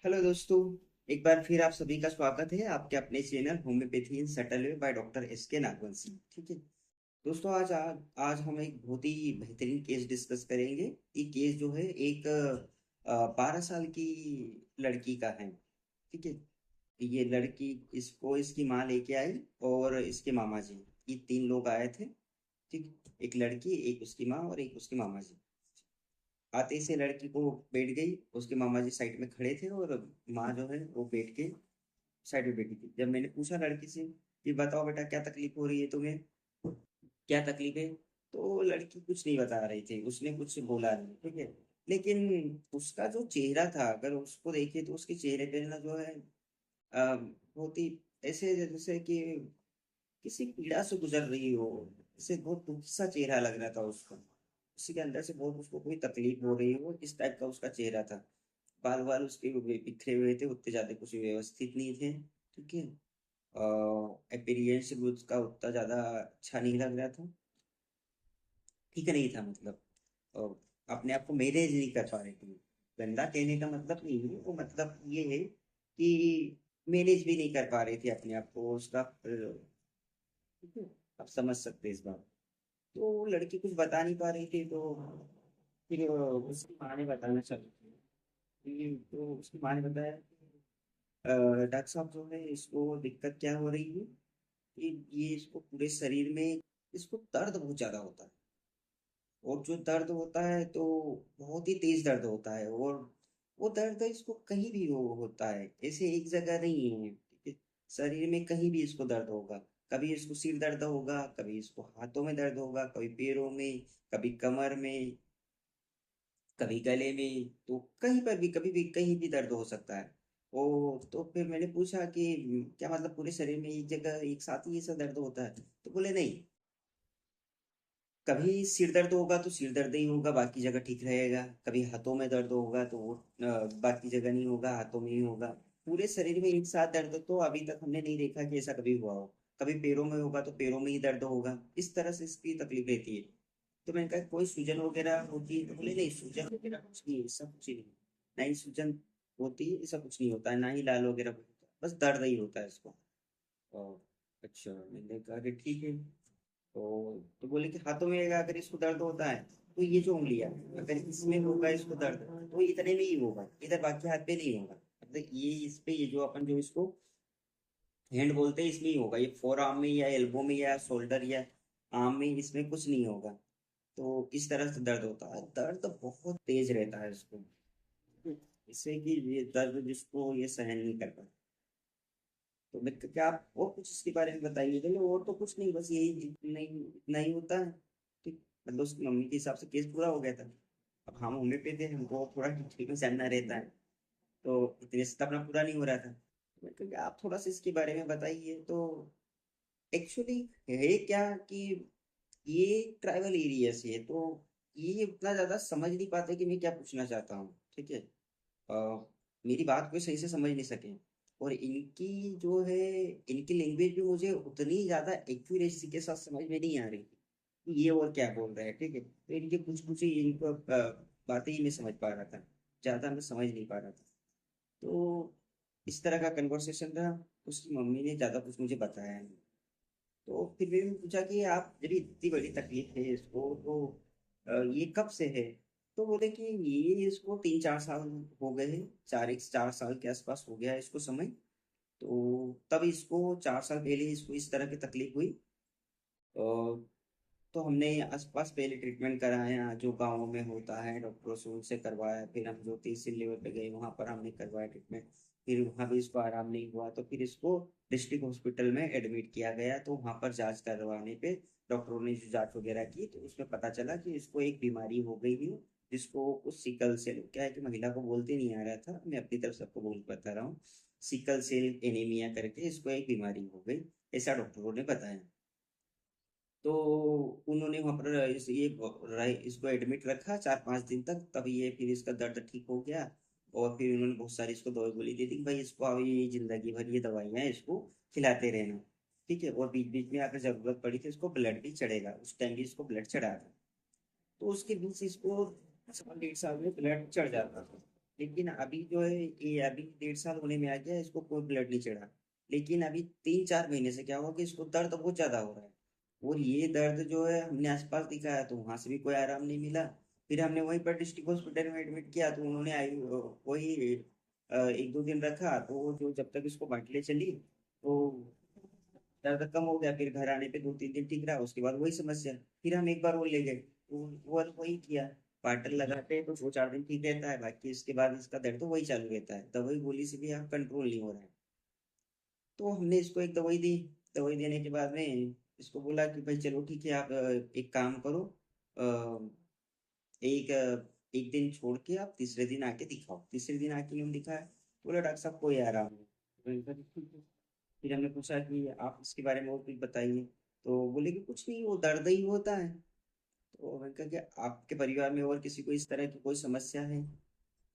Hello दोस्तों। एक बार फिर आप सभी का स्वागत है आपके अपने channel homeopathy in subtle way by doctor S के नागवंशी। ठीक है दोस्तों, आज हम एक बहुत ही बेहतरीन केस डिस्कस करेंगे। ये केस जो है एक 12 साल की लड़की का है। ठीक है, ये लड़की, इसको इसकी माँ लेके आई और इसके मामा जी, ये तीन लोग आए थे। ठीक, एक लड़की, एक उसकी माँ और एक उसके मामा जी। आते ही से लड़की को बैठ गई, उसके मामा जी साइड में खड़े थे और माँ जो है वो बैठ के साइड में बैठी थी। जब मैंने पूछा लड़की से कि बताओ बेटा क्या तकलीफ हो रही है तुम्हें, क्या तकलीफ है, तो लड़की कुछ नहीं बता रही थी, उसने कुछ बोला नहीं। ठीक है, लेकिन उसका जो चेहरा था, अगर उसको देखे तो उसके चेहरे पे ना जो है बहुत ही ऐसे जैसे कि किसी पीड़ा से गुजर रही हो। जैसे बहुत दुख सा चेहरा लग रहा था उसका, उसी के अंदर से बहुत उसको कोई तकलीफ हो रही हो, इस टाइप का उसका चेहरा था। बाल बाल उसके बिखरे हुए थे, उतने ज्यादा कुछ व्यवस्थित नहीं थे। ठीक है, अपीरियंस भी उसका उतना ज्यादा अच्छा नहीं लग रहा था, ठीक नहीं था मतलब। अपने आप को मैनेज नहीं कर पा रही थी। गंदा कहने का मतलब नहीं है वो, मतलब ये है कि मैनेज भी नहीं कर पा रही थी अपने आप को उसका। ठीक है, आप समझ सकते हैं इस बात। तो लड़की कुछ बता नहीं पा रही थी, तो फिर उसकी माँ ने बताना चालू किया। तो उसकी माँ ने बताया डॉक्टर साहब जो है इसको दिक्कत क्या हो रही है कि ये इसको पूरे शरीर में इसको दर्द बहुत ज्यादा होता है। और जो दर्द होता है तो बहुत ही तेज दर्द होता है, और वो दर्द इसको कहीं भी होता है, ऐसे एक जगह नहीं है। ठीक है, शरीर में कहीं भी इसको दर्द होगा। कभी इसको सिर दर्द होगा, कभी इसको हाथों में दर्द होगा, कभी पैरों में, कभी कमर में, कभी गले में, तो कहीं पर भी कभी भी कहीं भी दर्द हो सकता है। ओ, तो फिर मैंने पूछा कि क्या मतलब पूरे शरीर में एक जगह एक साथ ही ऐसा दर्द होता है? तो बोले नहीं, कभी सिर दर्द होगा तो सिर दर्द ही होगा, बाकी जगह ठीक रहेगा। कभी हाथों में दर्द होगा तो वो बाकी जगह नहीं होगा, हाथों में ही होगा। पूरे शरीर में एक साथ दर्द तो अभी तक हमने नहीं देखा कि ऐसा कभी हुआ हो। कभी पैरों में होगा तो पैरों में ही दर्द होगा, इस तरह से इसकी तकलीफ रहती है। तो मैंने कहा कोई सूजन वगैरह होती है? तो बोले नहीं, सूजन वगैरह कुछ नहीं है, ऐसा कुछ ही नहीं। ना ही सूजन होती है, ऐसा कुछ नहीं होता है, ना ही लाल वगैरह कुछ होता है, बस दर्द ही होता है इसको। और अच्छा, मैंने कहा कि ठीक है। तो बोले कि हाथों में अगर इसको दर्द होता है तो ये जो उंगलियां, अगर इसमें होगा इसको दर्द, तो इतने में ही होगा, इधर बाकी हाथ पे नहीं होगा। मतलब ये इस पे, ये जो अपन जो इसको हैंड बोलते हैं, इसमें ही होगा। ये फोर आर्म में या एल्बो में या शोल्डर या आर्म में, इसमें कुछ नहीं होगा। तो इस तरह से दर्द होता है, दर्द बहुत तेज रहता है इसको। इससे कि ये दर्द जिसको ये सहन नहीं कर पाता। तो मैं क्या आप और कुछ इसके बारे में बताइए? चलो और तो कुछ नहीं, बस यही नहीं, इतना ही होता है। ठीक, मतलब उसकी मम्मी के हिसाब से केस पूरा हो गया था। अब हम होने पे थे, हमको थोड़ा ठीक में सहना रहता है, तो इतने से तो अपना पूरा नहीं हो रहा था। तो मैं कहा आप थोड़ा सा इसके बारे में बताइए। तो एक्चुअली है क्या कि ये ट्राइबल एरिया से है, तो ये उतना ज्यादा समझ नहीं पाते कि मैं क्या पूछना चाहता हूँ। ठीक है, अ, मेरी बात को सही से समझ नहीं सके। और इनकी जो है, इनकी लैंग्वेज भी मुझे उतनी ज्यादा एक्यूरेसी के साथ समझ में नहीं आ रही कि ये और क्या बोल रहे हैं। ठीक है, तो इनके कुछ कुछ ही इनको बातें ही मैं समझ पा रहा था, ज्यादा मैं समझ नहीं पा रहा था। तो इस तरह का कन्वर्सेशन रहा। उसकी मम्मी ने ज्यादा कुछ मुझे बताया नहीं। तो फिर मैंने पूछा कि आप जब इतनी बड़ी तकलीफ है इसको, तो ये कब से है? तो बोले कि ये इसको 3-4 साल हो गए हैं, 4 साल के आसपास हो गया है इसको समय। तो तब इसको 4 साल पहले इसको इस तरह की तकलीफ हुई। अ, तो हमने आसपास पहले ट्रीटमेंट कराया जो गाँव में होता है, डॉक्टरों से उनसे करवाया। फिर हम जो तहसील लेवल पे गए वहाँ पर हमने करवाया ट्रीटमेंट। फिर वहाँ भी इसको आराम नहीं हुआ, तो फिर इसको डिस्ट्रिक्ट हॉस्पिटल में एडमिट किया गया। तो वहाँ पर जांच करवाने पे डॉक्टरों ने जो जांच वगैरह की, तो उसमें पता चला कि इसको एक बीमारी हो गई है, जिसको कुछ सिकल सेल, क्या है कि महिला को बोलते नहीं आ रहा था, मैं अपनी तरफ सबको बोल बता रहा हूँ। सिकल सेल एनीमिया करके इसको एक बीमारी हो गई, ऐसा डॉक्टरों ने बताया। तो उन्होंने वहाँ पर इसको एडमिट रखा 4-5 दिन तक, तब ये फिर इसका दर्द ठीक हो गया। और फिर उन्होंने बहुत सारी इसको दवाई गोली दे दी कि भाई इसको अभी जिंदगी भर ये दवाइयाँ इसको खिलाते रहना। ठीक है, और बीच बीच में अगर जरूरत पड़ी तो इसको ब्लड भी चढ़ेगा, उस टाइम भी इसको ब्लड चढ़ा था। तो उसके बीच इसको 1.5 साल में ब्लड चढ़ जाता था। लेकिन अभी जो है ये अभी 1.5 साल होने में आ गया है, इसको कोई ब्लड नहीं चढ़ा। लेकिन अभी 3-4 महीने से क्या हुआ कि इसको दर्द बहुत ज्यादा हो रहा है। और ये दर्द जो है हमने आसपास दिखाया तो वहां से भी कोई आराम नहीं मिला। फिर हमने वहीं पर डिस्ट्रिक्ट हॉस्पिटल में एडमिट किया तो उन्होंने आई वही 1-2 दिन रखा, तो वो जो जब तक इसको बाटले चली तो दर्द कम हो गया। फिर घर आने पे 2-3 दिन ठीक रहा, उसके बाद वही समस्या। फिर हम एक बार वो ले गए तो वो वही किया, पाटल लगाते हैं तो 2-4 दिन ठीक रहता है, बाकी इसके बाद इसका दर्द तो वही चालू रहता है, दवाई गोली से भी आप कंट्रोल नहीं हो रहा है। तो हमने इसको एक दवाई दी। दवाई देने के बाद में इसको बोला कि भाई चलो ठीक है, आप एक काम करो, अ, एक दिन छोड़ के आप तीसरे दिन आके दिखाओ। तीसरे दिन आके हम दिखाया, बोला डॉक्टर साहब कोई आराम नहीं। तो मैंने कहा, "ठीक है।" फिर हमने पूछा कि आप इसके बारे में और कुछ बताइए। तो बोले कि कुछ नहीं, वो दर्द ही होता है। तो मैंने कहा कि आपके परिवार में और किसी को इस तरह की कोई समस्या है?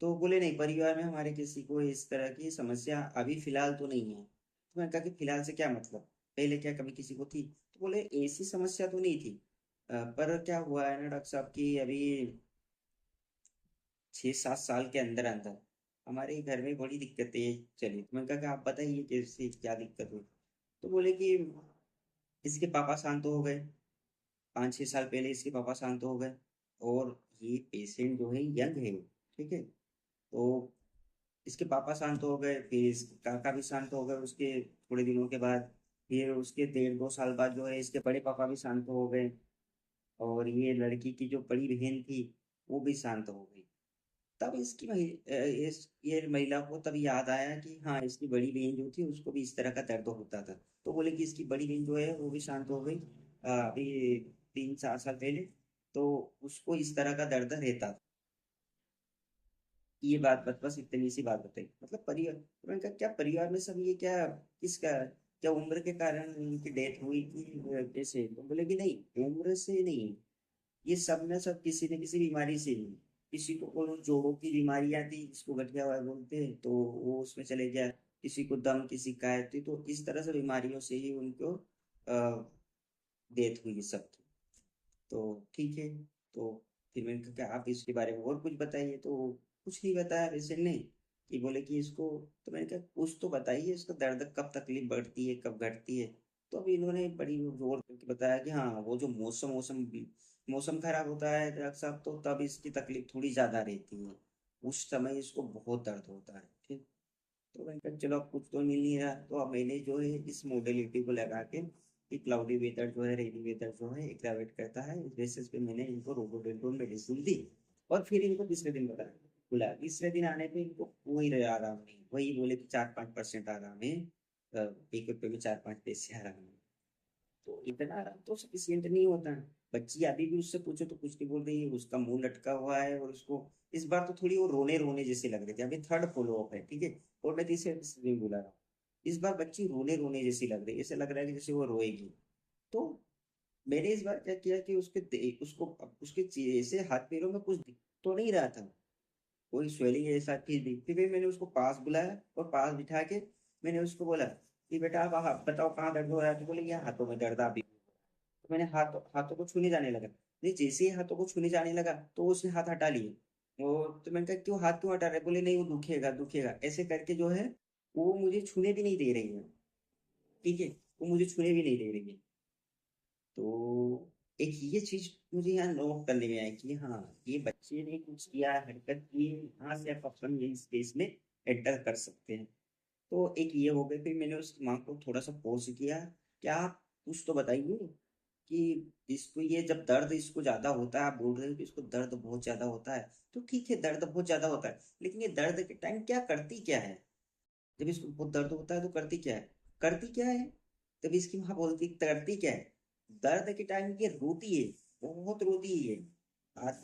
तो बोले नहीं, परिवार में हमारे किसी को इस तरह की समस्या अभी फिलहाल तो नहीं है। तो मैंने कहा कि फिलहाल से क्या मतलब, पहले क्या कभी किसी को थी? तो बोले ऐसी समस्या तो नहीं थी, पर क्या हुआ है ना डॉक्टर साहब की अभी 6-7 साल के अंदर अंदर हमारे घर में बड़ी दिक्कतें चली। तो मैंने कहा कि आप बताइए कैसे क्या दिक्कत हुई? तो बोले कि इसके पापा शांत हो गए, 5-6 साल पहले इसके पापा शांत हो गए। और ये पेशेंट जो है यंग है, ठीक है। तो इसके पापा शांत हो गए, फिर इसके काका भी शांत हो गए उसके थोड़े दिनों के बाद। फिर उसके 1.5-2 साल बाद जो है इसके बड़े पापा भी शांत हो गए। और ये लड़की की जो बड़ी बहन थी वो भी शांत हो गई। तब इस ये महिला को तब याद आया कि हाँ, इसकी बड़ी बहन जो थी उसको भी इस तरह का दर्द होता था। तो बोले कि इसकी बड़ी बहन जो है वो भी शांत हो गई अभी 3-4 साल पहले। तो उसको इस तरह का दर्द रहता था। ये बात बस इतनी सी बात बताई, मतलब परिवार। तो मैंने कहा क्या परिवार में सब ये क्या, किसका, क्या उम्र के कारण इनकी डेथ हुई कि कैसे? तो बोले कि नहीं, उम्र से नहीं, ये सब में सब किसी न किसी बीमारी से ही। किसी को वो जोड़ों की बीमारियां थी, जिसको गठिया वाला बोलते हैं, तो वो उसमें चले गया। किसी को दम की शिकायत थी, तो इस तरह से बीमारियों से ही उनको डेथ हुई सबकी। तो ठीक है। तो फिर मैंने कहा कि आप इसके बारे में और कुछ बताइए। तो कुछ नहीं बताया पेशेंट ने, कि बोले कि इसको। तो मैंने कहा कुछ तो बताइए, इसको दर्द कब तकलीफ बढ़ती है कब घटती है? तो अभी इन्होंने बड़ी जोर करके बताया कि हाँ, वो जो मौसम खराब होता है डॉक्टर साहब, तो तब इसकी तकलीफ थोड़ी ज्यादा रहती है, उस समय इसको बहुत दर्द होता है। ठीक। तो मैंने कहा चलो अब कुछ तो मिल नहीं रहा, तो अब मैंने जो है इस मोडेलिटी को लगा के कि क्लाउडी वेदर जो है, रेनी वेदर जो है एग्रावेट करता है, इस बेसिस पे मैंने इनको रोबोडेल्टोन मेडिसिन दी। और फिर इनको तीसरे दिन बताया, बुलाया। तीसरे दिन आने पे इनको कोई आराम नहीं, वही बोले कि 4-5% आराम है, 1 रुपये में 4-5 पैसे आराम है। तो इतना आराम तो सफिशियंट नहीं होता है। बच्ची अभी भी उससे पूछो तो कुछ नहीं बोल रही है, उसका मुंह लटका हुआ है, और उसको इस बार तो थोड़ी वो रोने रोने जैसे लग रही थी। अभी थर्ड फॉलो अप है, ठीक है, और मैं तीसरे दिन बुला रहा हूँ। इस बार बच्ची रोने रोने जैसी लग रही है, ऐसे लग रहा है कि जैसे वो रोएगी। तो मैंने इस बार क्या किया कि उसको उसके ऐसे हाथ पैरों में कुछ दिख तो नहीं रहा था, कोई स्वेलिंग ऐसा चीज नहीं। फिर भी मैंने उसको पास बुलाया और पास बिठा के मैंने उसको बोला कि बेटा आप बताओ कहाँ दर्द हो रहा है? तो बोले ये हाथों में दर्द अभी। तो मैंने हाथों को छूने जाने लगा, नहीं जैसे ही हाथों को छूने जाने लगा तो उसने हाथ हटा लिए। वो तो मैंने कहा क्यों, हाथ क्यों हटा रहे? बोले नहीं, वो दुखेगा दुखेगा, ऐसे करके जो है वो मुझे छूने भी नहीं दे रही है। ठीक है, वो मुझे छूने भी नहीं दे रही है। तो एक ये चीज मुझे यहाँ नोट करने में आई कि हाँ, ये बच्चे ने कुछ किया, हरकत की, यहाँ से आप अपन ये स्पेस में एंटर कर सकते हैं। तो एक ये हो गया। फिर मैंने उस माँ को थोड़ा सा फोर्स किया, क्या आप कुछ तो बताइए कि इसको ये जब दर्द इसको ज्यादा होता है, आप बोल रहे हो कि इसको दर्द बहुत ज्यादा होता है, तो ठीक है दर्द बहुत ज्यादा होता है, लेकिन ये दर्द के टाइम क्या करती क्या है? जब इसको बहुत दर्द होता है तो करती क्या है? करती क्या है? तब इसकी माँ बोलती करती क्या है? दर्द के टाइम ये रोती है, बहुत रोती है।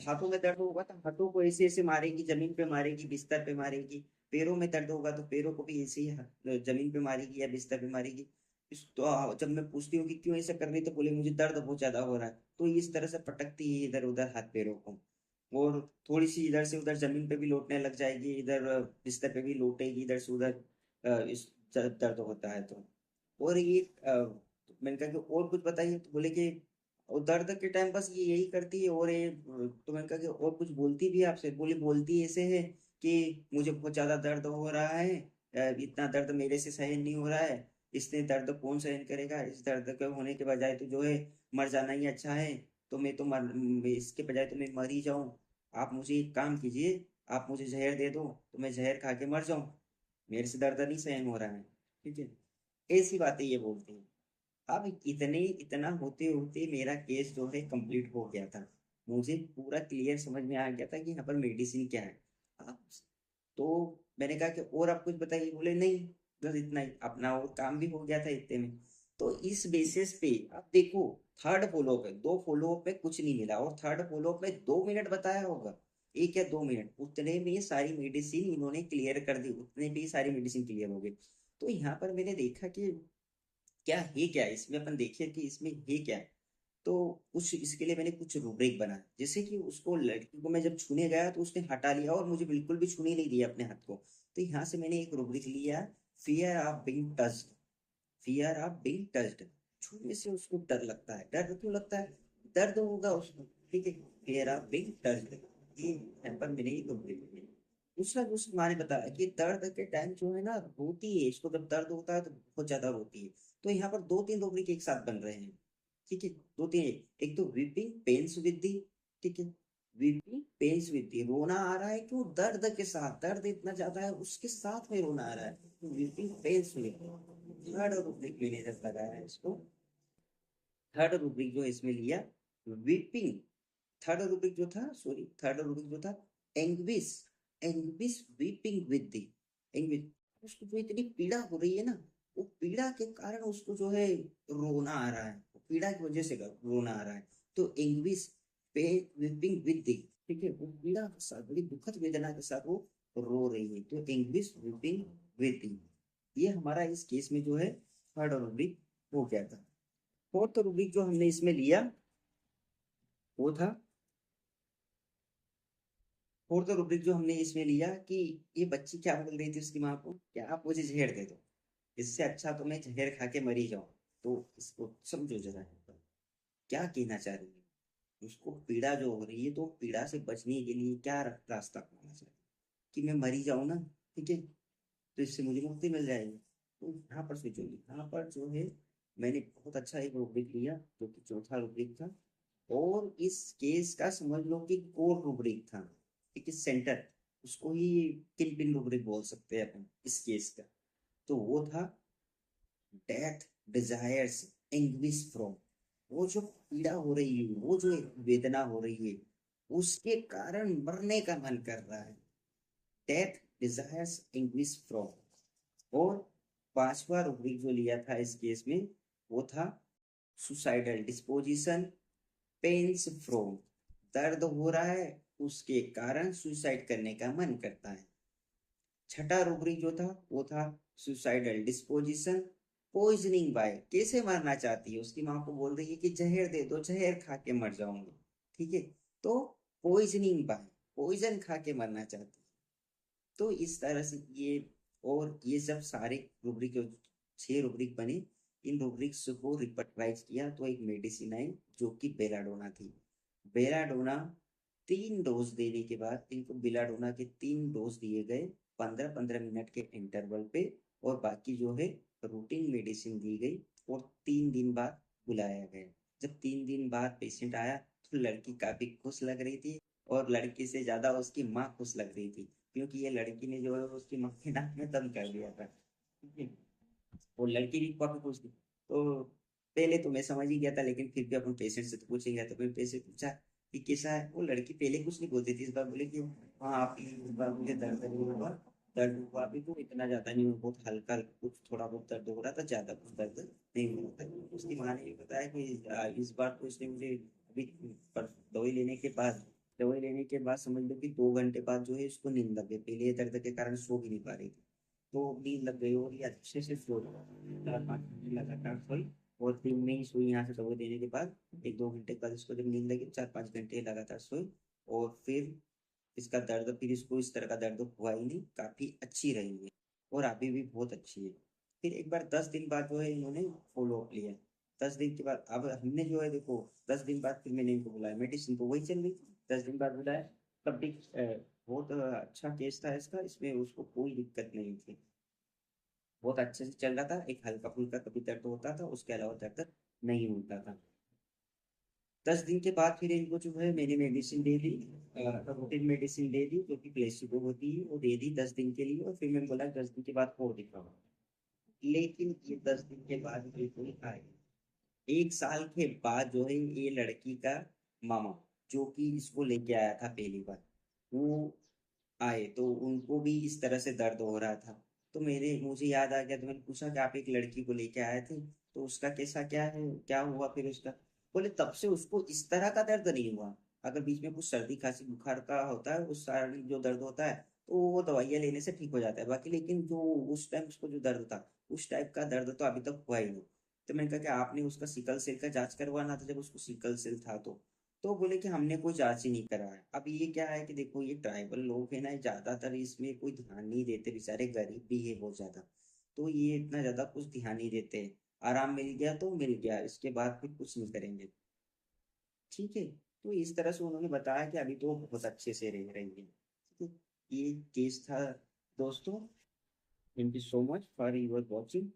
हाथों में दर्द होगा तो हाथों को ऐसे ऐसे मारेगी, जमीन पे मारेगी, बिस्तर पे मारेगी। पैरों में दर्द होगा तो पैरों को भी ऐसे ही जमीन पे मारेगी या बिस्तर पे मारेगी। जब मैं पूछती हूँ कि क्यों ऐसा कर रही, तो बोले मुझे दर्द बहुत ज्यादा हो रहा है। तो इस तरह से पटकती है इधर उधर हाथ पैरों को। और थोड़ी सी इधर से उधर जमीन पे भी लौटने लग जाएगी, इधर बिस्तर पे भी लौटेगी, इधर से उधर इस दर्द होता है तो। और ये मैंने कहा कि और कुछ बताइए? तो बोले कि और दर्द के टाइम बस ये यही करती है। और ये तो मैंने कहा कि और कुछ बोलती भी है आपसे? बोली बोलती ऐसे है कि मुझे बहुत ज्यादा दर्द हो रहा है, इतना दर्द मेरे से सहन नहीं हो रहा है, इसने दर्द कौन सहन करेगा, इस दर्द के होने के बजाय तो जो है मर जाना ही अच्छा है। तो मैं तो इसके बजाय तो मैं मर ही जाऊं। आप मुझे एक काम कीजिए, आप मुझे जहर दे दो तो मैं जहर खा के मर जाऊं, मेरे से दर्द नहीं सहन हो रहा है। ठीक है, ऐसी बातें ये बोलते हैं। अब इतना होते होते मेरा केस जो है कंप्लीट हो गया था। मुझे पूरा क्लियर समझ में आ गया था कि यहाँ पर मेडिसिन क्या है। अब तो मैंने कहा कि और आप कुछ बताइए, बोले नहीं, बस इतना ही, अपना और काम भी हो गया था इतने में। तो इस बेसिस पे आप देखो, थर्ड फॉलोअप है, दो फॉलोअप में कुछ नहीं मिला, और थर्ड फॉलोअप में 2 मिनट बताया होगा, 1 या 2 मिनट, उतने में ये सारी मेडिसिन इन्होंने क्लियर कर दी, उतने में ही सारी मेडिसिन क्लियर हो गई। तो यहाँ पर मैंने देखा कि क्या है, क्या है इसमें, अपन देखें कि इसमें है क्या है। तो उस इसके लिए मैंने कुछ रूब्रिक बनाया, जैसे कि उसको, लड़की को मैं जब छूने गया तो उसने हटा लिया और मुझे बिल्कुल भी छूने नहीं दिया अपने हाथ को। तो यहाँ से मैंने एक रूब्रिक लिया, fear of being touched. Fear of being touched, छूने से उसको डर लगता है। डर क्यों लगता है? दर्द होगा उसको। ठीक है, फियर ऑफ बीइंग टच्ड, ये यहाँ पर मैंने एक रूब्रिक लिया। दूसरा दूसरा माने बताया कि दर्द के टाइम जो है ना, रोती है, इसको जब दर्द होता है तो बहुत ज्यादा रोती है। तो यहाँ पर दो तीन रूब्रिक एक साथ बन रहे हैं। ठीक है, दो तीन, एक तो वीपिंग पेन्स विद दी, ठीक है, वीपिंग पेन्स विद दी, रोना आ रहा है क्यों, दर्द के साथ, दर्द इतना ज्यादा है उसके साथ में रोना आ रहा है, तो weeping pens with, third rubric मैंने जब लगाया है इसको, थर्ड रूब्रिक जो है इसमें लिया वीपिंग। थर्ड रूब्रिक जो था, सॉरी, थर्ड रूब्रिक जो था anguish, anguish weeping with the, anguish, उसको जो इतनी पीड़ा हो रही है ना, वो पीड़ा के कारण उसको जो है रोना आ रहा है, पीड़ा की वजह से रोना आ रहा है। तो एंग्विश पे वीपिंग विद दी, ठीक है, वो पीड़ा के साथ, बड़ी दुखद वेदना के साथ वो रो रही है, तो एंग्विश वीपिंग विद दी। ये हमारा इस केस में जो है थर्ड रूब्रिक हो गया था। फोर्थ रूब्रिक जो हमने इसमें लिया वो था, फोर्थ रूब्रिक जो हमने इसमें लिया कि ये बच्ची क्या बोल रही थी उसकी माँ को, क्या आप मुझे जहर दे दो, इससे अच्छा तो मैं जहर खा के मरी जाऊं। तो इसको समझो जरा, क्या कहना चाह रही है, उसको पीड़ा जो हो रही है, तो पीड़ा से बचने के लिए क्या रास्ता अपनाना चाहिए, कि मैं मरी जाऊं ना, ठीक है, तो इससे मुझे मुक्ति मिल जाएगी। तो यहाँ पर सोचो, यहाँ पर जो है मैंने बहुत अच्छा एक रूब्रिक लिया जो कि चौथा रूब्रिक था, और इस केस का समझ लो कि कोर रूब्रिक था, एक सेंटर, उसको ही किल पिन रूब्रिक बोल सकते हैं अपन इस केस का। तो वो था डेथ डिजायर्स एंग्विश फ्रॉम, वो जो पीड़ा हो रही है, वो जो वेदना हो रही है, उसके कारण मरने का मन कर रहा है, डेथ डिजायर्स एंग्विश फ्रॉम। और पांचवा रूब्रिक जो लिया था इस केस में वो था सुसाइडल डिस्पोजिशन पेन्स फ्रॉम, दर्द हो रहा है उसके कारण सुसाइड करने का मन करता है। छठा रूब्रिक जो था वो था सुसाइडल डिस्पोजिशन पॉइजनिंग बाय, कैसे मरना चाहती है, उसकी माँ को बोल रही है कि जहर दे दो, जहर खा के मर जाऊंगी। ठीक है, तो पॉइजनिंग बाय, पॉइजन खा के मरना चाहती है। तो इस तरह से ये, और ये जब सारे रूब्रिक जो 6 रूब्रिक बने, इन रूब्रिक्स को रिपर्टराइज किया तो एक मेडिसिन आई जो कि बेलाडोना थी। बेलाडोना 3 डोज देने के बाद, इनको बेलाडोना के 3 डोज दिए गए 15-15 मिनट के इंटरवल पे, और बाकी जो है रूटीन मेडिसिन दी गई, और 3 दिन बाद बुलाया गया। जब 3 दिन बाद पेशेंट आया तो लड़की काफी खुश लग रही थी, और लड़की से ज्यादा उसकी माँ खुश लग रही थी, क्योंकि ये लड़की ने जो है उसकी माँ के नाक में दम कर दिया था। ठीक है, वो लड़की भी काफी खुश थी। तो पहले तो मैं समझ ही गया था, लेकिन फिर भी अपन पेशेंट से तो पूछेंगे, तो फिर पेशेंट पूछा कि कैसा है, वो लड़की पहले कुछ नहीं बोलती थी, इस बार बोले कि हाँ आप, इस बार मुझे दर्द नहीं हुआ, दर्द हुआ अभी तो इतना ज्यादा नहीं हुआ, बहुत हल्का कुछ थोड़ा बहुत दर्द हो रहा था, ज्यादा कुछ दर्द नहीं हुआ था। उसकी माँ ने भी बताया कि इस बार तो इसने मुझे अभी दवाई लेने के बाद, दवाई लेने के बाद समझ लो कि 2 घंटे बाद जो है इसको नींद लग गई, पहले ये दर्द के कारण सो भी नहीं पा रही थी, तो नींद लग गई और ये अच्छे से सो गई, 4-5 घंटे लगातार सोई। और दिन में ही सोई, यहाँ से दवाई देने के बाद 1-2 घंटे बाद इसको जब नींद लगी, 4-5 घंटे लगातार सोई, और फिर इसका दर्द, फिर इसको इस तरह का दर्द हुआ ही नहीं, काफी अच्छी रही है, और अभी भी बहुत अच्छी है। फिर एक बार 10 दिन बाद जो है इन्होंने फॉलो अप लिया। 10 दिन के बाद अब हमने जो है देखो, 10 दिन बाद फिर मैंने इनको बुलाया, मेडिसिन तो वही चल रही थी, 10 दिन बाद बुलाया, तब भी बहुत अच्छा केस था इसका, इसमें उसको कोई दिक्कत नहीं थी। बहुत अच्छे से चल रहा था, एक हल्का फुल्का कभी दर्द होता था, उसके अलावा दर्द नहीं होता था। 10 दिन के बाद फिर इनको जो है मेरी मेडिसिन दे दी, रूटीन मेडिसिन दे दी जो कि प्लेसिबो होती है, वो दे दी 10 दिन के लिए, और फिर मैंने बोला 10 दिन के बाद और दिखाओ। लेकिन ये 10 दिन के बाद बिल्कुल आए। 1 साल के बाद जो है ये लड़की का मामा, जो कि इसको लेके आया था पहली बार, वो आए तो उनको भी इस तरह से दर्द हो रहा था। तो मेरे मुझे याद आ गया, तो मैंने पूछा कि आप एक लड़की को लेके आए थे, तो उसका कैसा क्या है, क्या हुआ फिर उसका। बोले तब से उसको इस तरह का दर्द नहीं हुआ। अगर बीच में कुछ सर्दी खांसी बुखार का होता है, उस सारी जो दर्द होता है, तो वो दवाइयाँ लेने से ठीक हो जाता है बाकी, लेकिन जो उस टाइम उसको जो दर्द था, उस टाइप का दर्द तो अभी तक हुआ ही नहीं। तो मैंने कहा कि आपने उसका सिकल सेल का जांच करवाना था, जब उसको सिकल सेल था तो बोले कि हमने कोई जांच ही नहीं करा है। अब ये क्या है कि देखो, ये ट्राइबल लोग हैं ना, ये ज्यादातर इसमें कोई ध्यान नहीं देते, बेचारे गरीब भी है बहुत ज्यादा, तो ये इतना ज्यादा कुछ ध्यान नहीं देते हैं। आराम मिल गया तो मिल गया, इसके बाद फिर कुछ नहीं करेंगे। ठीक है, तो इस तरह से उन्होंने बताया कि अभी तो बहुत अच्छे से रह रही है। ठीक है, ये केस था दोस्तों। Thank you so much for you're watching.